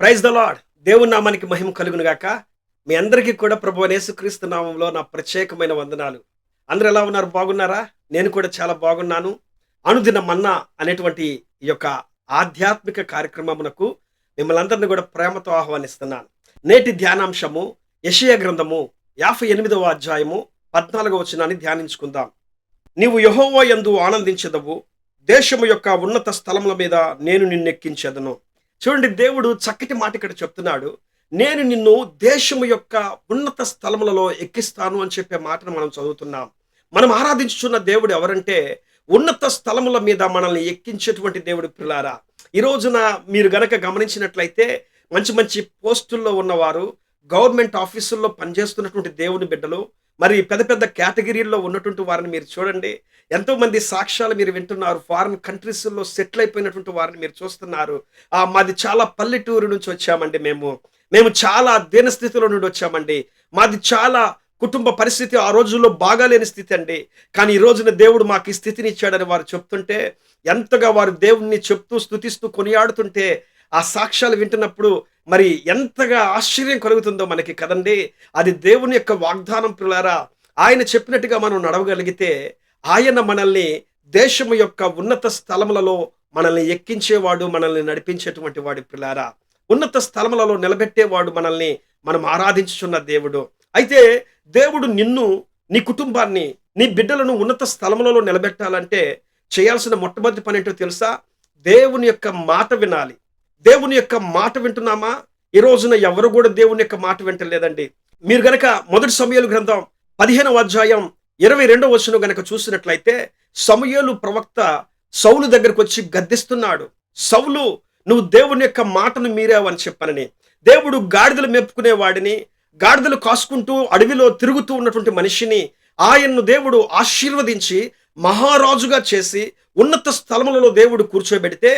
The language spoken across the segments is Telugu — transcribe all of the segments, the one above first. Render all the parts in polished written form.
Praise the lord. దేవుని నామానికి మహిమ కలుగును గాక. మీ అందరికీ కూడా ప్రభువైన యేసుక్రీస్తు నామంలో నా ప్రత్యేకమైన వందనాలు. అందరూ ఎలా ఉన్నారు? బాగున్నారా? నేను కూడా చాలా బాగున్నాను. అనుదిన మన్నా అనేటువంటి ఈ యొక్క ఆధ్యాత్మిక కార్యక్రమమునకు మిమ్మల్ని అందరిని కూడా ప్రేమతో ఆహ్వానిస్తున్నాను. నేటి ధ్యానాంశము యెషయా గ్రంథము 58వ అధ్యాయము 14వ వచనాన్ని ధ్యానించుకుందాం. నీవు యెహోవా యందు ఆనందించెదవు, దేశము యొక్క ఉన్నత స్థలముల మీద నేను నిన్నెక్కించెదను. చూడండి, దేవుడు చక్కటి మాట ఇక్కడ చెప్తున్నాడు. నేను నిన్ను దేశము యొక్క ఉన్నత స్థలములలో ఎక్కిస్తాను అని చెప్పే మాటను మనం చదువుతున్నాం. మనం ఆరాధించుచున్న దేవుడు ఎవరంటే ఉన్నత స్థలముల మీద మనల్ని ఎక్కించేటువంటి దేవుడు. ప్రియులారా, ఈ రోజున మీరు గనక గమనించినట్లయితే మంచి మంచి పోస్టుల్లో ఉన్నవారు, గవర్నమెంట్ ఆఫీసుల్లో పనిచేస్తున్నటువంటి దేవుని బిడ్డలు, మరి పెద్ద పెద్ద కేటగిరీల్లో ఉన్నటువంటి వారిని మీరు చూడండి. ఎంతో మంది సాక్ష్యాలు మీరు వింటున్నారు. ఫారిన్ కంట్రీస్లో సెటిల్ అయిపోయినటువంటి వారిని మీరు చూస్తున్నారు. మాది చాలా పల్లెటూరు నుంచి వచ్చామండి, మేము చాలా దీనస్థితిలో నుండి వచ్చామండి, మాది చాలా కుటుంబ పరిస్థితి ఆ రోజుల్లో బాగాలేని స్థితి అండి, కానీ ఈ రోజున దేవుడు మాకు ఈ స్థితిని ఇచ్చాడని వారు చెప్తుంటే, ఎంతగా వారు దేవుణ్ణి చెప్తూ స్తుతిస్తూ కొనియాడుతుంటే ఆ సాక్ష్యాలు వింటున్నప్పుడు మరి ఎంతగా ఆశ్చర్యం కలుగుతుందో మనకి కదండి. అది దేవుని యొక్క వాగ్దానం. ప్రియులారా, ఆయన చెప్పినట్టుగా మనం నడవగలిగితే ఆయన మనల్ని దేశము యొక్క ఉన్నత స్థలములలో మనల్ని ఎక్కించేవాడు, మనల్ని నడిపించేటువంటి వాడు. ప్రియులారా, ఉన్నత స్థలములలో నిలబెట్టేవాడు, మనం ఆరాధించుచున్న దేవుడు. అయితే దేవుడు నిన్ను, నీ కుటుంబాన్ని, నీ బిడ్డలను ఉన్నత స్థలములలో నిలబెట్టాలంటే చేయాల్సిన మొట్టమొదటి పని ఏంటో తెలుసా? దేవుని యొక్క మాట వినాలి. దేవుని యొక్క మాట వింటున్నామా? ఈ రోజున ఎవరు కూడా దేవుని యొక్క మాట వింటలేదండి. మీరు గనక మొదటి సమూయేలు గ్రంథం 15వ అధ్యాయం 22వ వచనం గనక చూసినట్లయితే, సమూయేలు ప్రవక్త సౌలు దగ్గరకు వచ్చి గద్దిస్తున్నాడు. సౌలు, నువ్వు దేవుని యొక్క మాటను మీరావని చెప్పనని. దేవుడు గాడిదలు మేపుకునే వాడిని, గాడిదలు కాసుకుంటూ అడవిలో తిరుగుతూ ఉన్నటువంటి మనిషిని ఆయన్ను దేవుడు ఆశీర్వదించి మహారాజుగా చేసి ఉన్నత స్థలములలో దేవుడు కూర్చోబెడితే,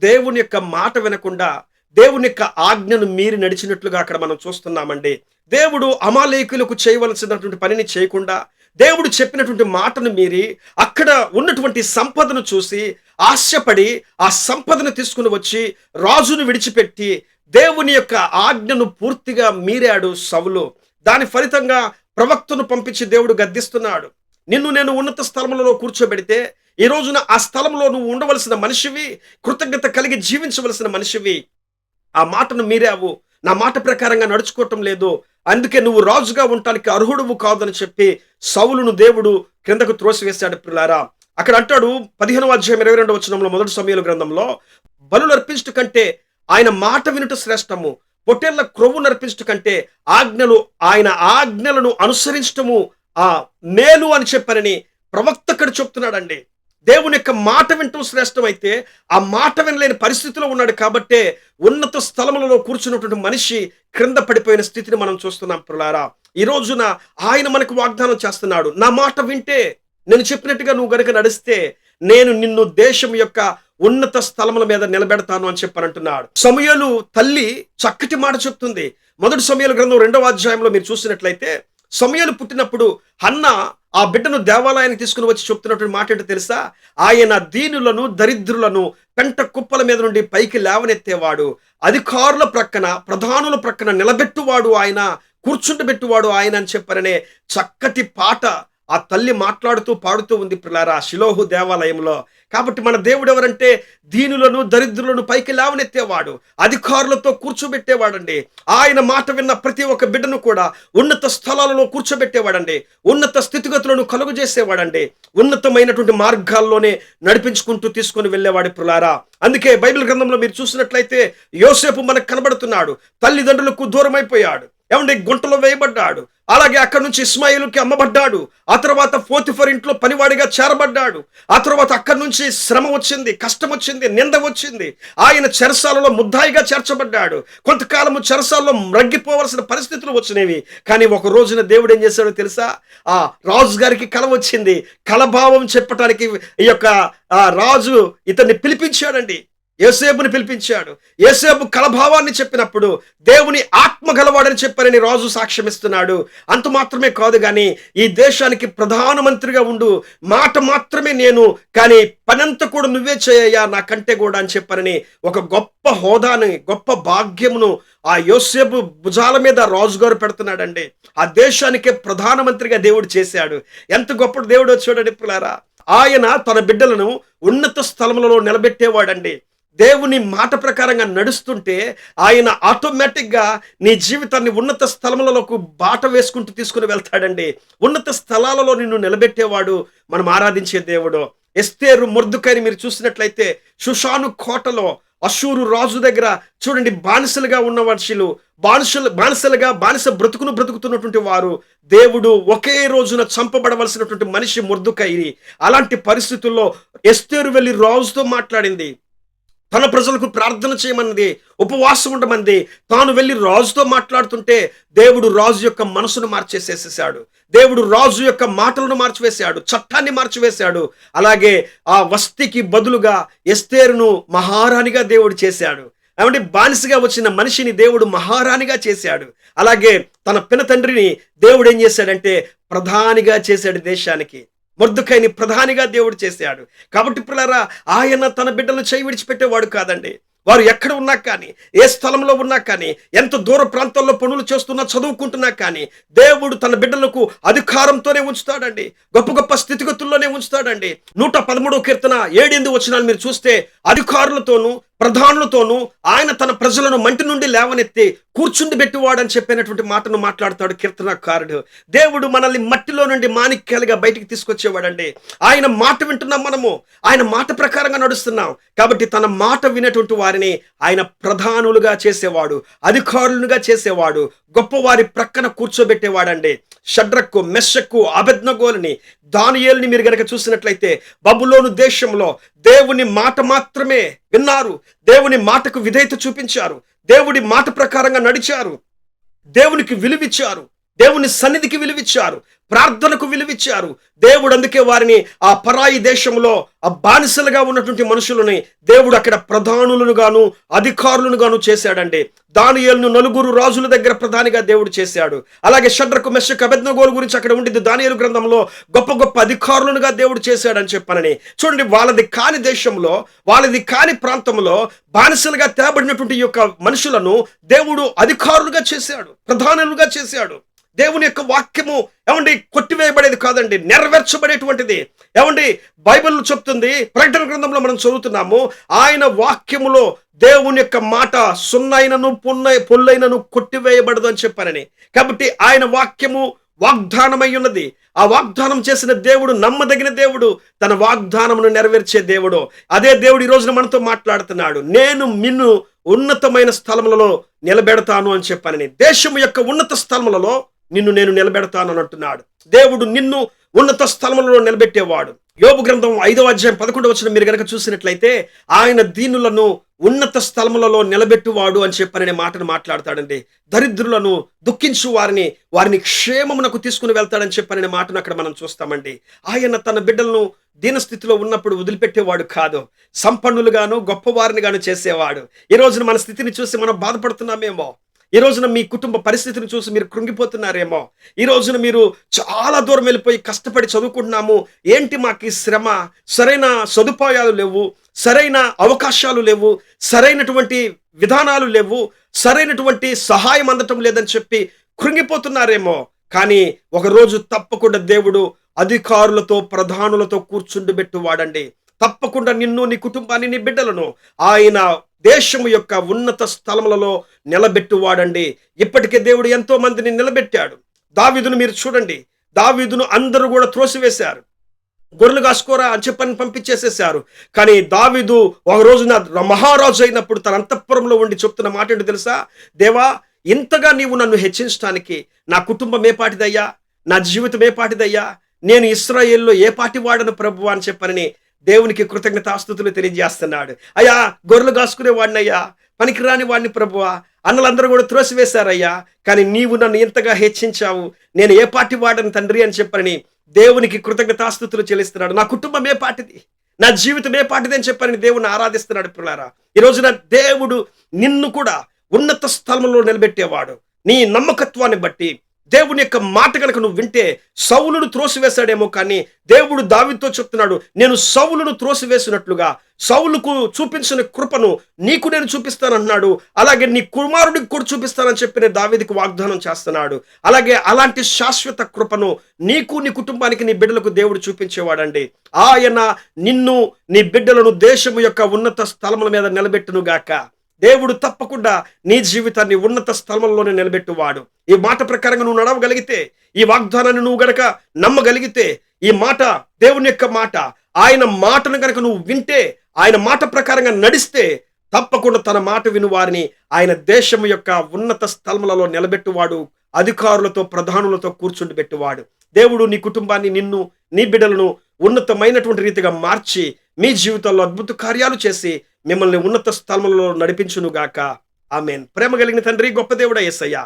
దేవుని యొక్క మాట వినకుండా దేవుని యొక్క ఆజ్ఞను మీరి నడిచినట్లుగా అక్కడ మనం చూస్తున్నామండి. దేవుడు అమాలేకులకు చేయవలసినటువంటి పనిని చేయకుండా దేవుడు చెప్పినటువంటి మాటను మీరి అక్కడ ఉన్నటువంటి సంపదను చూసి ఆశపడి ఆ సంపదను తీసుకుని వచ్చి రాజును విడిచిపెట్టి దేవుని యొక్క ఆజ్ఞను పూర్తిగా మీరాడు సౌలు. దాని ఫలితంగా ప్రవక్తను పంపించి దేవుడు గద్దిస్తున్నాడు. నిన్ను నేను ఉన్నత స్థలములలో కూర్చోబెడితే ఈ రోజున ఆ స్థలంలో నువ్వు ఉండవలసిన మనిషివి, కృతజ్ఞత కలిగి జీవించవలసిన మనిషివి. ఆ మాటను మీరావు, నా మాట ప్రకారంగా నడుచుకోవటం లేదు, అందుకే నువ్వు రాజుగా ఉండటానికి అర్హుడువు కాదని చెప్పి సౌలును దేవుడు క్రిందకు త్రోసివేశాడు. ప్రియులారా, అక్కడ అంటాడు 15వ అధ్యాయం 22వ వచనంలో, మొదటి సమూయేలు గ్రంథంలో, బలులు అర్పించట కంటే ఆయన మాట వినుట శ్రేష్టము, పొట్టేళ్ల క్రొవ్వు నర్పించట కంటే ఆయన ఆజ్ఞలను అనుసరించటము మేలు అని చెప్పనని ప్రవక్త అక్కడ చెప్తున్నాడండి. దేవుని యొక్క మాట వింటూ శ్రేష్టమైతే ఆ మాట వినలేని పరిస్థితిలో ఉన్నాడు కాబట్టే ఉన్నత స్థలములలో కూర్చున్నటువంటి మనిషి క్రింద పడిపోయిన స్థితిని మనం చూస్తున్నాం. ప్రియులారా, ఈ రోజున ఆయన మనకు వాగ్దానం చేస్తున్నాడు. నా మాట వింటే, నేను చెప్పినట్టుగా నువ్వు గనుక నడిస్తే, నేను నిన్ను దేశం యొక్క ఉన్నత స్థలముల మీద నిలబెడతాను అని చెప్పనంటున్నాడు. సమూయేలు తల్లి చక్కటి మాట చెప్తుంది. మొదటి సమూయేలు గ్రంథం 2వ అధ్యాయంలో మీరు చూసినట్లయితే, సమూయేలు పుట్టినప్పుడు హన్న ఆ బిడ్డను దేవాలయానికి తీసుకుని వచ్చి చెప్తున్నటువంటి మాట ఏంటో తెలుసా? ఆయన దీనులను, దరిద్రులను పెంట కుప్పల మీద నుండి పైకి లేవనెత్తేవాడు, అధికారుల ప్రక్కన, ప్రధానుల ప్రక్కన నిలబెట్టువాడు ఆయన, కూర్చుంటబెట్టువాడు ఆయన అని చెప్పారనే చక్కటి పాట ఆ తల్లి మాట్లాడుతూ పాడుతూ ఉంది. ప్రియులారా, షిలోహు దేవాలయంలో. కాబట్టి మన దేవుడు ఎవరంటే దీనులను, దరిద్రులను పైకి లేవనెత్తేవాడు, అధికారులతో కూర్చోబెట్టేవాడండి. ఆయన మాట విన్న ప్రతి ఒక్క బిడ్డను కూడా ఉన్నత స్థలాలలో కూర్చోబెట్టేవాడండి, ఉన్నత స్థితిగతులను కలుగు చేసేవాడండి, ఉన్నతమైనటువంటి మార్గాల్లోనే నడిపించుకుంటూ తీసుకొని వెళ్ళేవాడు. ప్రియులారా, అందుకే బైబిల్ గ్రంథంలో మీరు చూసినట్లయితే యోసేపు మనకు కనబడుతున్నాడు. తల్లిదండ్రులకు దూరం అయిపోయాడు, ఏమంటే గుంటలో వేయబడ్డాడు. అలాగే అక్కడి నుంచి ఇస్మాయిలుకి అమ్మబడ్డాడు. ఆ తర్వాత పోతిఫర్ ఇంట్లో పనివాడిగా చేరబడ్డాడు. ఆ తర్వాత అక్కడి నుంచి శ్రమ వచ్చింది, కష్టం వచ్చింది, నింద వచ్చింది. ఆయన చెరసాలలో ముద్దాయిగా చేర్చబడ్డాడు. కొంతకాలము చెరసాలలో మ్రగ్గిపోవలసిన పరిస్థితులు వచ్చినవి. కానీ ఒక రోజున దేవుడు ఏం చేశాడో తెలుసా? ఆ రాజు గారికి కల వచ్చింది. కలభావం చెప్పటానికి ఈ యొక్క రాజు ఇతన్ని పిలిపించాడండి. యోసేపుని పిలిపించాడు. యోసేపు కలభావాన్ని చెప్పినప్పుడు దేవుని ఆత్మ గలవాడని చెప్పారని రాజు సాక్ష్యమిస్తున్నాడు. అంత మాత్రమే కాదు గాని ఈ దేశానికి ప్రధానమంత్రిగా ఉండు, మాట మాత్రమే నేను, కానీ పనంతా కూడా నువ్వే చేయయ్యా నాకంటే కూడా అని చెప్పారని ఒక గొప్ప హోదాని, గొప్ప భాగ్యమును ఆ యోసేపు భుజాల మీద రాజుగారు పెడుతున్నాడండి. ఆ దేశానికే ప్రధానమంత్రిగా దేవుడు చేశాడు. ఎంత గొప్ప దేవుడు చూడండి పిల్లారా. ఆయన తన బిడ్డలను ఉన్నత స్థలములలో నిలబెట్టేవాడండి. దేవుని మాట ప్రకారంగా నడుస్తుంటే ఆయన ఆటోమేటిక్గా నీ జీవితాన్ని ఉన్నత స్థలములలోకి బాట వేసుకుంటూ తీసుకుని వెళ్తాడండి. ఉన్నత స్థలాలలో నిన్ను నిలబెట్టేవాడు మనం ఆరాధించే దేవుడు. ఎస్తేరు, మొర్దెకైని మీరు చూసినట్లయితే షుషాను కోటలో అషూరు రాజు దగ్గర చూడండి, బానిసలుగా ఉన్న మనుషులు, బానిస బ్రతుకును బ్రతుకుతున్నటువంటి వారు, దేవుడు ఒకే రోజున చంపబడవలసినటువంటి మనిషి మొర్దెకై. అలాంటి పరిస్థితుల్లో ఎస్తేరు వెళ్ళి రాజుతో మాట్లాడింది. తన ప్రజలకు ప్రార్థన చేయమన్నది, ఉపవాసం ఉండమంది. తాను వెళ్ళి రాజుతో మాట్లాడుతుంటే దేవుడు రాజు యొక్క మనసును మార్చేసేసాడు. దేవుడు రాజు యొక్క మాటలను మార్చివేశాడు, చట్టాన్ని మార్చివేశాడు. అలాగే ఆ వస్తికి బదులుగా ఎస్తేరును మహారాణిగా దేవుడు చేశాడు. ఏమంటే బానిసగా వచ్చిన మనిషిని దేవుడు మహారాణిగా చేశాడు. అలాగే తన పినతండ్రిని దేవుడు ఏం చేశాడంటే ప్రధానిగా చేశాడు దేశానికి. మొర్దెకైని ప్రధానిగా దేవుడు చేశాడు. కాబట్టి పిల్లరా, ఆయన తన బిడ్డలను చేయి విడిచిపెట్టేవాడు కాదండి. వారు ఎక్కడ ఉన్నా కానీ, ఏ స్థలంలో ఉన్నా కానీ, ఎంత దూర ప్రాంతాల్లో పనులు చేస్తున్నా, చదువుకుంటున్నా కానీ దేవుడు తన బిడ్డలకు అధికారంతోనే ఉంచుతాడండి. గొప్ప గొప్ప స్థితిగతుల్లోనే ఉంచుతాడండి. 113వ కీర్తన 7-8 వచనాలు మీరు చూస్తే అధికారులతోనూ ప్రధానులతోనూ ఆయన తన ప్రజలను మంటి నుండి లేవనెత్తి కూర్చుండి పెట్టివాడని చెప్పినటువంటి మాటను మాట్లాడతాడు కీర్తనకారుడు. దేవుడు మనల్ని మట్టిలో నుండి మాణిక్యాలుగా బయటికి తీసుకొచ్చేవాడండి. ఆయన మాట వింటున్నాం, మనము ఆయన మాట ప్రకారంగా నడుస్తున్నాం. కాబట్టి తన మాట వినేటువంటి వారిని ఆయన ప్రధానులుగా చేసేవాడు, అధికారులుగా చేసేవాడు, గొప్పవారి ప్రక్కన కూర్చోబెట్టేవాడండి. షడ్రకు, మెషకు, అబేద్నెగోలని, దానియేలుని మీరు గనక చూసినట్లయితే బబులోను దేశంలో దేవుని మాట మాత్రమే విన్నారు, దేవుని మాటకు విధేయత చూపించారు, దేవుడి మాట ప్రకారంగా నడిచారు, దేవునికి విలువిచ్చారు, దేవుని సన్నిధికి విలువిచ్చారు, ప్రార్థనకు విలువిచ్చారు. దేవుడు అందుకే వారిని ఆ పరాయి దేశంలో ఆ బానిసలుగా ఉన్నటువంటి మనుషులని దేవుడు అక్కడ ప్రధానులను గాను అధికారులను గాను చేశాడండి. దానియేలును 4 రాజుల దగ్గర ప్రధానిగా దేవుడు చేశాడు. అలాగే షడ్రకు, మెషకు, అబేద్నెగోల గురించి అక్కడ ఉండింది దానియేలు గ్రంథంలో. గొప్ప గొప్ప అధికారులుగా దేవుడు చేశాడని చెప్పానని చూడండి. వాళ్ళది కాని దేశంలో, వాళ్ళది కాని ప్రాంతంలో బానిసలుగా తేబడినటువంటి ఈ యొక్క మనుషులను దేవుడు అధికారులుగా చేశాడు, ప్రధానులుగా చేశాడు. దేవుని యొక్క వాక్యము ఏమండి కొట్టివేయబడేది కాదండి, నెరవేర్చబడేటువంటిది. ఏమండి బైబిల్ చెప్తుంది, ప్రకటన గ్రంథంలో మనం చదువుతున్నాము, ఆయన వాక్యములో దేవుని యొక్క మాట సున్నైనను పొల్లైనను కొట్టివేయబడదు అని చెప్పారని. కాబట్టి ఆయన వాక్యము వాగ్దానమై ఉన్నది. ఆ వాగ్దానం చేసిన దేవుడు నమ్మదగిన దేవుడు, తన వాగ్దానమును నెరవేర్చే దేవుడు. అదే దేవుడు ఈ రోజున మనతో మాట్లాడుతున్నాడు. నేను నిన్ను ఉన్నతమైన స్థలములలో నిలబెడతాను అని చెప్పానని. దేశము యొక్క ఉన్నత స్థలములలో నిన్ను నేను నిలబెడతాను అని అంటున్నాడు. దేవుడు నిన్ను ఉన్నత స్థలములలో నిలబెట్టేవాడు. యోబు గ్రంథం 5వ అధ్యాయం 11వ వచనం మీరు గనక చూసినట్లయితే ఆయన దీనులను ఉన్నత స్థలములలో నిలబెట్టువాడు అని చెప్పనే మాటను మాట్లాడతాడండి. దరిద్రులను, దుఃఖించు వారిని క్షేమమునకు తీసుకుని వెళ్తాడని చెప్పనే మాటను అక్కడ మనం చూస్తామండి. ఆయన తన బిడ్డలను దీనస్థితిలో ఉన్నప్పుడు వదిలిపెట్టేవాడు కాదు, సంపన్నులుగాను గొప్పవారిని గాను చేసేవాడు. ఈ రోజున మన స్థితిని చూసి మనం బాధపడుతున్నామేమో, ఈ రోజున మీ కుటుంబ పరిస్థితిని చూసి మీరు కృంగిపోతున్నారేమో, ఈ రోజున మీరు చాలా దూరం వెళ్ళిపోయి కష్టపడి చదువుకుంటున్నాము, ఏంటి మాకు ఈ శ్రమ, సరైన సదుపాయాలు లేవు, సరైన అవకాశాలు లేవు, సరైనటువంటి విధానాలు లేవు, సరైనటువంటి సహాయం అందటం లేదని చెప్పి కృంగిపోతున్నారేమో. కానీ ఒకరోజు తప్పకుండా దేవుడు అధికారులతో ప్రధానులతో కూర్చుండబెట్టువాడండి. తప్పకుండా నిన్ను, నీ కుటుంబాన్ని, నీ బిడ్డలను ఆయన దేశము యొక్క ఉన్నత స్థలములలో నిలబెట్టువాడండి. ఇప్పటికే దేవుడు ఎంతో మందిని నిలబెట్టాడు. దావీదును మీరు చూడండి, దావీదును అందరూ కూడా త్రోసివేశారు, గొర్రెలు కాసుకోరా అని చెప్పని పంపించేసేశారు. కానీ దావీదు ఒక రోజున మహారాజు అయినప్పుడు తన అంతఃపురంలో ఉండి చెప్తున్న మాట ఏంటి తెలుసా? దేవా, ఇంతగా నీవు నన్ను హెచ్చించడానికి నా కుటుంబం ఏ పాటిదయ్యా, నా జీవితం ఏ పాటిదయ్యా, నేను ఇశ్రాయేల్లో ఏ పాటి వాడను ప్రభువా అని చెప్పని దేవునికి కృతజ్ఞతాస్తుతులు తెలియజేస్తున్నాడు. అయ్యా, గొర్రెలు కాసుకునే వాడినయ్యా, పనికిరాని వాడిని ప్రభువా, అన్నలందరూ కూడా త్రోసివేశారయ్యా, కానీ నీవు నన్ను ఇంతగా హెచ్చించావు, నేను ఏ పాటి వాడను తండ్రి అని చెప్పని దేవునికి కృతజ్ఞతాస్తుతులు చెల్లిస్తున్నాడు. నా కుటుంబం ఏ పాటిది, నా జీవితం ఏ పాటిదని చెప్పని దేవుణ్ణి ఆరాధిస్తున్నాడు పిల్లారా. ఈ రోజున దేవుడు నిన్ను కూడా ఉన్నత స్థలంలో నిలబెట్టేవాడు. నీ నమ్మకత్వాన్ని బట్టి దేవుని యొక్క మాట కనుక నువ్వు వింటే సౌలును త్రోసివేశాడేమో, కానీ దేవుడు దావీదుతో చెప్తున్నాడు, నేను సౌలును త్రోసివేసినట్లుగా సౌలుకు చూపించిన కృపను నీకు నేను చూపిస్తానంటున్నాడు. అలాగే నీ కుమారుడికి కూడా చూపిస్తానని చెప్పి నేను దావీదుకు వాగ్దానం చేస్తున్నాడు. అలాగే అలాంటి శాశ్వత కృపను నీకు, నీ కుటుంబానికి, నీ బిడ్డలకు దేవుడు చూపించేవాడండి. ఆయన నిన్ను, నీ బిడ్డలను దేశము యొక్క ఉన్నత స్థలముల మీద నిలబెట్టునుగాక. దేవుడు తప్పకుండా నీ జీవితాన్ని ఉన్నత స్థలంలోనే నిలబెట్టువాడు. ఈ మాట ప్రకారంగా నువ్వు నడవగలిగితే, ఈ వాగ్దానాన్ని నువ్వు గనక నమ్మగలిగితే, ఈ మాట దేవుని యొక్క మాట, ఆయన మాటను గనక నువ్వు వింటే, ఆయన మాట ప్రకారంగా నడిస్తే, తప్పకుండా తన మాట విను వారిని ఆయన దేశం యొక్క ఉన్నత స్థలములలో నిలబెట్టువాడు. అధికారులతో, ప్రధానులతో కూర్చుండి పెట్టువాడు. దేవుడు నీ కుటుంబాన్ని, నిన్ను, నీ బిడ్డలను ఉన్నతమైనటువంటి రీతిగా మార్చి మీ జీవితంలో అద్భుత కార్యాలు చేసి మిమ్మల్ని ఉన్నత స్థలములలో నడిపించునుగాక. ఆమేన్. ప్రేమ కలిగిన తండ్రి, గొప్ప దేవుడా యేసయ్య,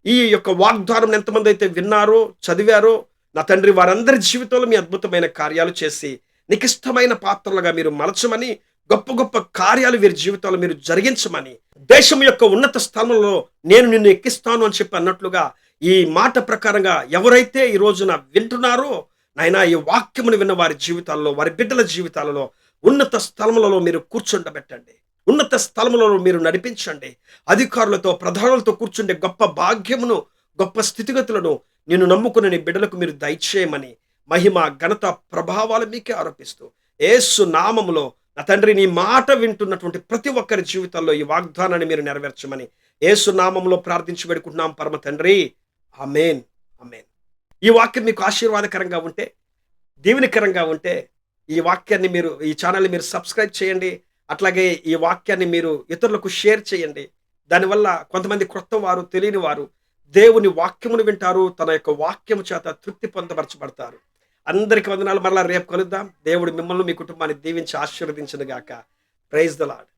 ఈ యొక్క వాగ్దానం ఎంతమంది అయితే విన్నారో, చదివారో నా తండ్రి, వారందరి జీవితంలో మీ అద్భుతమైన కార్యాలు చేసి నీకు ఇష్టమైన పాత్రలుగా మీరు మలచమని, గొప్ప గొప్ప కార్యాలు వీరి జీవితంలో మీరు జరిగించమని, దేశం యొక్క ఉన్నత స్థలంలో నేను నిన్ను ఎక్కిస్తాను అని చెప్పి అన్నట్లుగా ఈ మాట ప్రకారంగా ఎవరైతే ఈ రోజున వింటున్నారో నాయనా, ఈ వాక్యమును విన్న వారి జీవితాల్లో, వారి బిడ్డల జీవితాలలో ఉన్నత స్థలములలో మీరు కూర్చుండబెట్టండి. ఉన్నత స్థలములలో మీరు నడిపించండి. అధికారులతో, ప్రధానులతో కూర్చుండే గొప్ప భాగ్యమును, గొప్ప స్థితిగతులను నిన్ను నమ్ముకుని నీ బిడ్డలకు మీరు దయచేయమని, మహిమ, ఘనత, ప్రభావాలు మీకే ఆరోపిస్తూ యేసు నామములో నా తండ్రి, నీ మాట వింటున్నటువంటి ప్రతి ఒక్కరి జీవితాల్లో ఈ వాగ్దానాన్ని మీరు నెరవేర్చమని యేసు నామములో ప్రార్థించి పెడుకుంటున్నాం పరమ తండ్రి. ఆమేన్. ఆమేన్. ఈ వాక్యం మీకు ఆశీర్వాదకరంగా ఉంటే, దీవెనకరంగా ఉంటే, ఈ వాక్యాన్ని మీరు, ఈ ఛానల్ని మీరు సబ్స్క్రైబ్ చేయండి. అట్లాగే ఈ వాక్యాన్ని మీరు ఇతరులకు షేర్ చేయండి. దానివల్ల కొంతమంది క్రొత్త వారు, తెలియని వారు దేవుని వాక్యమును వింటారు, తన యొక్క వాక్యము చేత తృప్తి పొందపరచబడతారు. అందరికి వందనాలు. మరలా రేపు కలుద్దాం. దేవుడు మిమ్మల్ని, మీ కుటుంబాన్ని దీవించి ఆశీర్వదించును గాక. Praise the lord.